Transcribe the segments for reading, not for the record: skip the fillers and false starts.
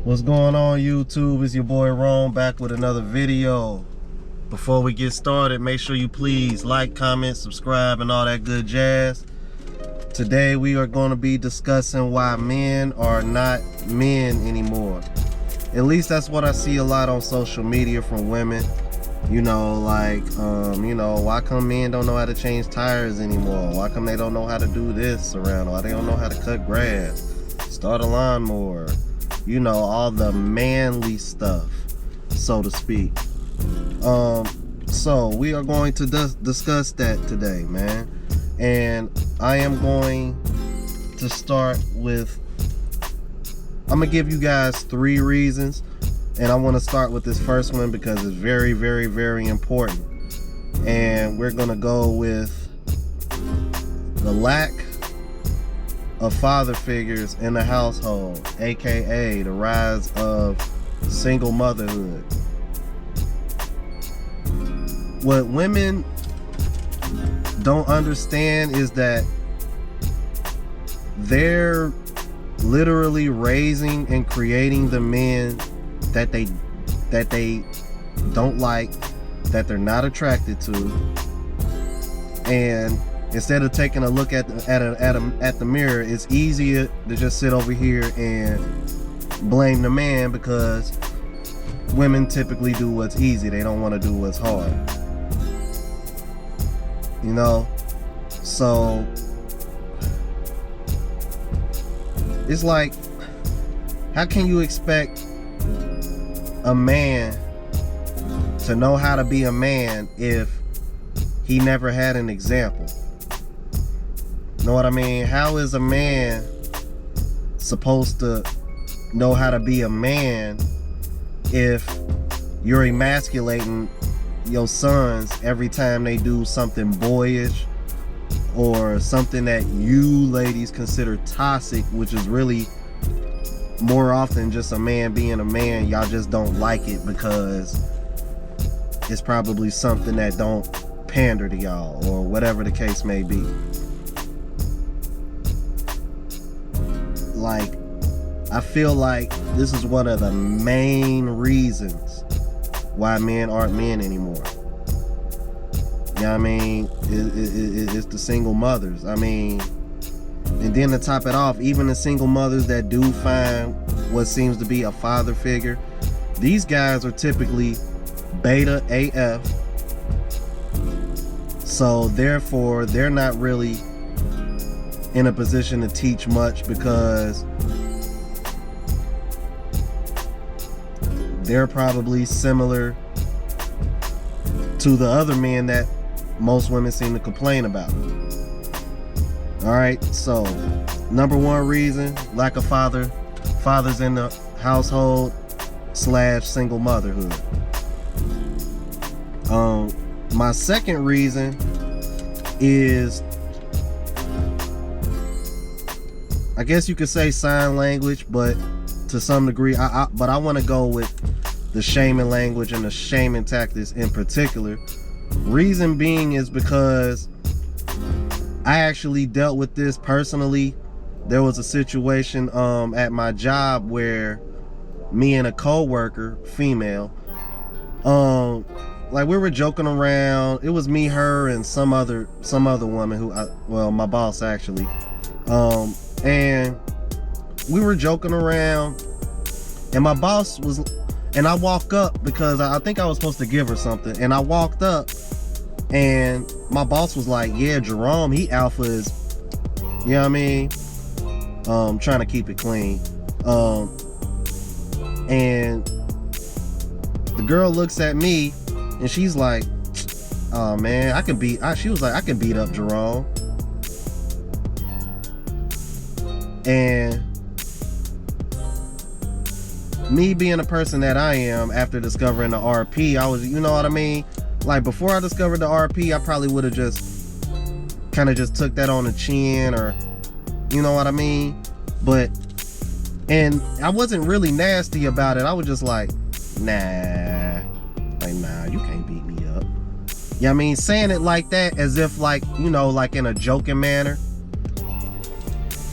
What's going on, YouTube? It's your boy Rome back with another video. Before we get started, make sure you please like, comment, subscribe, and all that good jazz. Today we are going to be discussing why men are not men anymore. At least that's what I see a lot on social media from women. You know, like, why come men don't know how to change tires anymore? Why come they don't know how to do this around? Why they don't know how to cut grass, start a lawnmower? You know, all the manly stuff, so to speak. So we are going to discuss that today, man. And I am going to start with, I'm gonna give you guys 3 reasons. And I want to start with this first one because it's very, very, very important. And we're gonna go with the lack of father figures in the household, aka the rise of single motherhood. What women don't understand is that they're literally raising and creating the men that they don't like, that they're not attracted to, and instead of taking a look at the mirror, it's easier to just sit over here and blame the man because women typically do what's easy. They don't want to do what's hard. You know? So it's like, how can you expect a man to know how to be a man if he never had an example? Know what I mean? How is a man supposed to know how to be a man if you're emasculating your sons every time they do something boyish or something that you ladies consider toxic, which is really more often just a man being a man? Y'all just don't like it because it's probably something that don't pander to y'all, or whatever the case may be. Like, I feel like this is one of the main reasons why men aren't men anymore. You know what I mean? It's the single mothers. I mean, and then to top it off, even the single mothers that do find what seems to be a father figure, these guys are typically beta AF. So therefore, they're not really in a position to teach much because they're probably similar to the other men that most women seem to complain about. All right, so number 1 reason, lack of fathers in the household / single motherhood. My second reason is, I guess you could say sign language, but to some degree, but I want to go with the shaming language and the shaming tactics in particular. Reason being is because I actually dealt with this personally. There was a situation at my job where me and a co-worker, female, like, we were joking around. It was me, her, and some other woman who, well, my boss actually, and we were joking around, and my boss was, and I walk up because I think I was supposed to give her something, and I walked up, and my boss was like, yeah, Jerome, he alpha is, you know what I mean, trying to keep it clean. And the girl looks at me and she's like, oh man, she was like, I can beat up Jerome. And me being a person that I am, after discovering the RP, I was, you know what I mean? Like, before I discovered the RP, I probably would have just kind of just took that on the chin, or, you know what I mean? But, and I wasn't really nasty about it. I was just like, nah, you can't beat me up. You know what I mean? Saying it like that, as if, like, you know, like in a joking manner.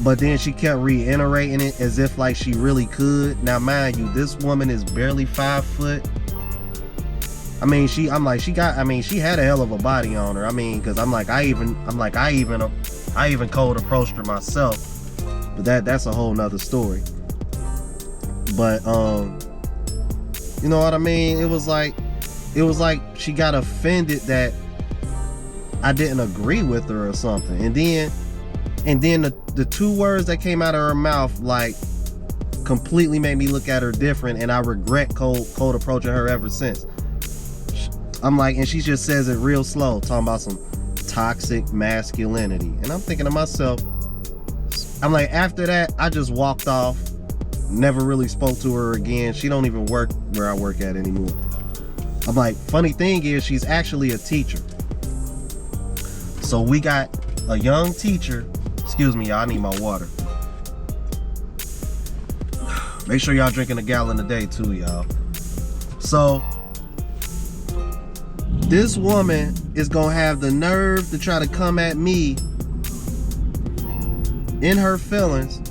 But then she kept reiterating it as if like she really could. Now mind you, this woman is barely 5 foot. I mean, she had a hell of a body on her. I mean, cause I even cold approached her myself, but that's a whole nother story. But you know what I mean? It was like she got offended that I didn't agree with her or something. And then the 2 words that came out of her mouth like completely made me look at her different, and I regret cold approaching her ever since. I'm like, and she just says it real slow, talking about some toxic masculinity. And I'm thinking to myself, I'm like, after that, I just walked off, never really spoke to her again. She don't even work where I work at anymore. I'm like, funny thing is, she's actually a teacher. So we got a young teacher. Excuse me, y'all, I need my water. Make sure y'all drinking a gallon a day too, y'all. So this woman is gonna have the nerve to try to come at me in her feelings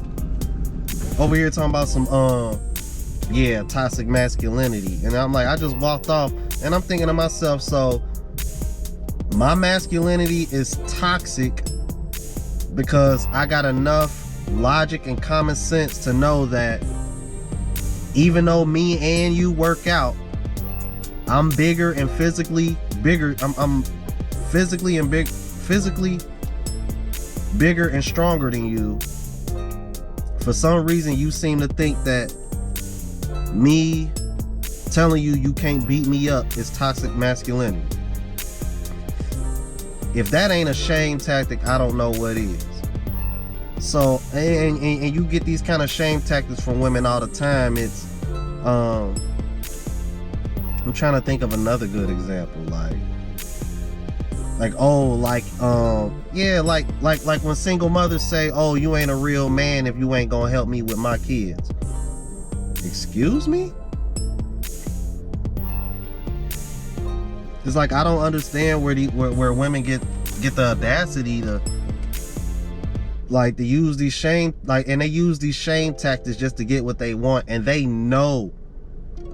over here talking about some toxic masculinity. And I'm like, I just walked off, and I'm thinking to myself, so my masculinity is toxic because I got enough logic and common sense to know that even though me and you work out, I'm bigger and physically bigger. I'm physically bigger and stronger than you. For some reason, you seem to think that me telling you can't beat me up is toxic masculinity. If that ain't a shame tactic, I don't know what is. So, and you get these kind of shame tactics from women all the time. It's I'm trying to think of another good example, like when single mothers say, oh, you ain't a real man if you ain't gonna help me with my kids. Excuse me? It's like, I don't understand where women get the audacity to use these shame tactics just to get what they want, and they know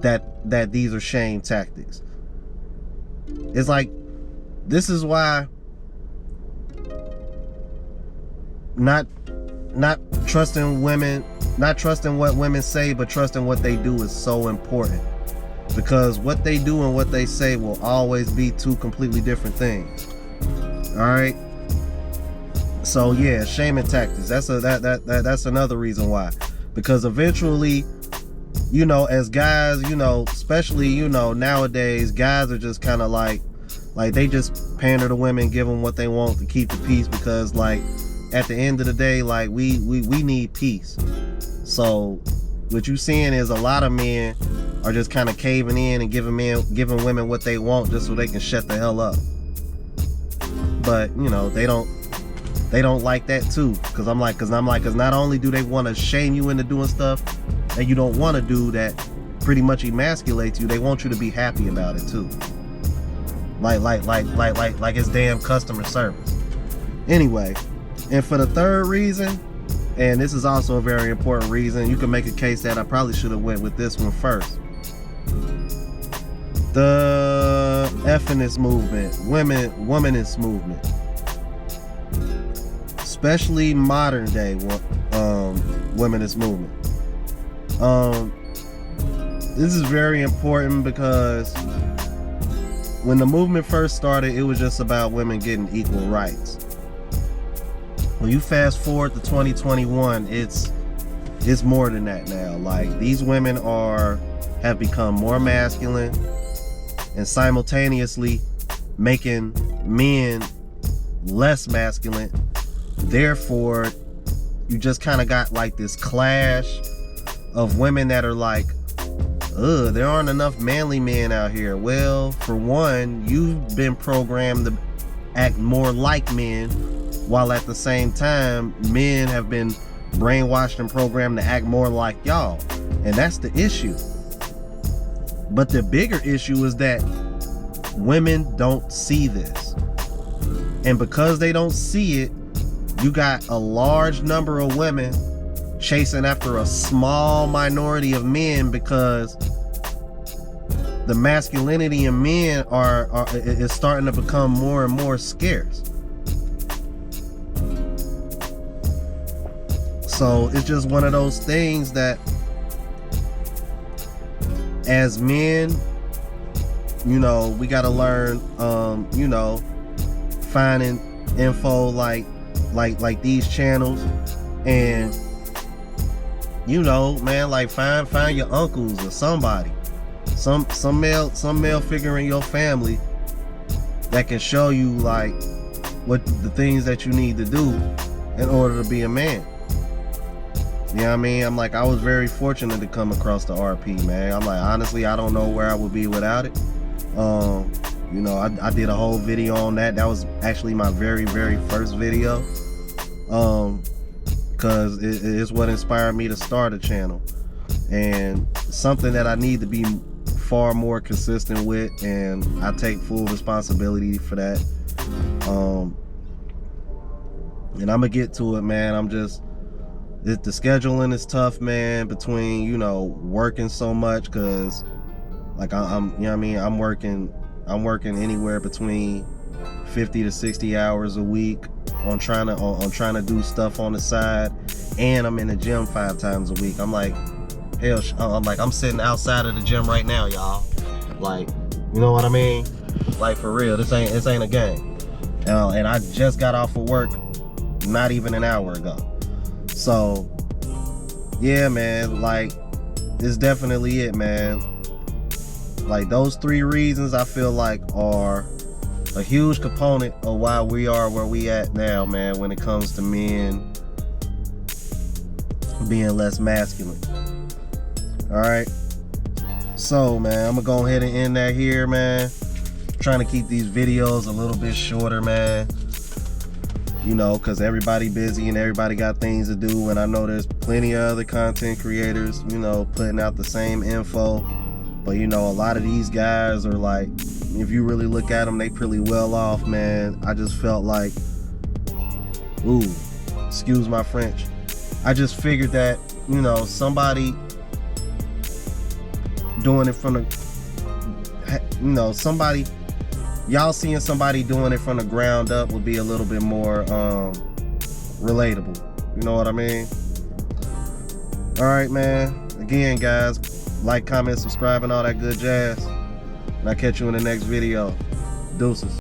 that these are shame tactics. It's like, this is why not trusting women, not trusting what women say, but trusting what they do is so important. Because what they do and what they say will always be 2 completely different things. All right. So yeah, shaming tactics. That's another reason why. Because eventually, you know, as guys, you know, especially, you know, nowadays, guys are just kind of like they just pander to women, give them what they want to keep the peace, because like at the end of the day, like we need peace. So what you're seeing is a lot of men are just kind of caving in and giving women what they want just so they can shut the hell up. But you know, they don't like that too, because not only do they want to shame you into doing stuff that you don't want to do that pretty much emasculates you, they want you to be happy about it too. Like it's damn customer service. Anyway, and for the third reason, and this is also a very important reason, you can make a case that I probably should have went with this one first. The feminist movement, womanist movement, especially modern day womanist movement. This is very important because when the movement first started, it was just about women getting equal rights. When you fast forward to 2021, it's more than that now. Like, these women have become more masculine and simultaneously making men less masculine. Therefore, you just kind of got like this clash of women that are like, there aren't enough manly men out here. Well, for one, you've been programmed to act more like men, while at the same time, men have been brainwashed and programmed to act more like y'all. And that's the issue. But the bigger issue is that women don't see this. And because they don't see it, you got a large number of women chasing after a small minority of men, because the masculinity in men is starting to become more and more scarce. So it's just one of those things that as men, you know, we got to learn, you know, finding info like these channels, and you know, man, like find your uncles or somebody, some male figure in your family that can show you like what the things that you need to do in order to be a man. You know what I mean? I'm like, I was very fortunate to come across the RP, man. I'm like, honestly, I don't know where I would be without it. You know, I did a whole video on that. That was actually my very first video, because it's what inspired me to start a channel, and something that I need to be far more consistent with, and I take full responsibility for that. And I'm gonna get to it, man. The scheduling is tough, man, between, you know, working so much, because like I'm you know what I mean, I'm working anywhere between 50 to 60 hours a week on trying to do stuff on the side, and I'm in the gym 5 times a week. I'm like, hell, I'm sitting outside of the gym right now, y'all. Like, you know what I mean? Like, for real, this ain't a game. And I just got off of work not even an hour ago. So yeah, man, like, it's definitely it, man. Like, those 3 reasons I feel like are a huge component of why we are where we at now, man, when it comes to men being less masculine. All right, so man, I'm gonna go ahead and end that here, man. I'm trying to keep these videos a little bit shorter, man, you know, because everybody busy and everybody got things to do, and I know there's plenty of other content creators, you know, putting out the same info. But you know, a lot of these guys are like, if you really look at them, they pretty well off, man. I just felt like, ooh, excuse my French, I just figured that, you know, somebody doing it from the, you know, somebody, y'all seeing somebody doing it from the ground up would be a little bit more relatable. You know what I mean? All right, man. Again, guys, like, comment, subscribe, and all that good jazz. And I'll catch you in the next video. Deuces.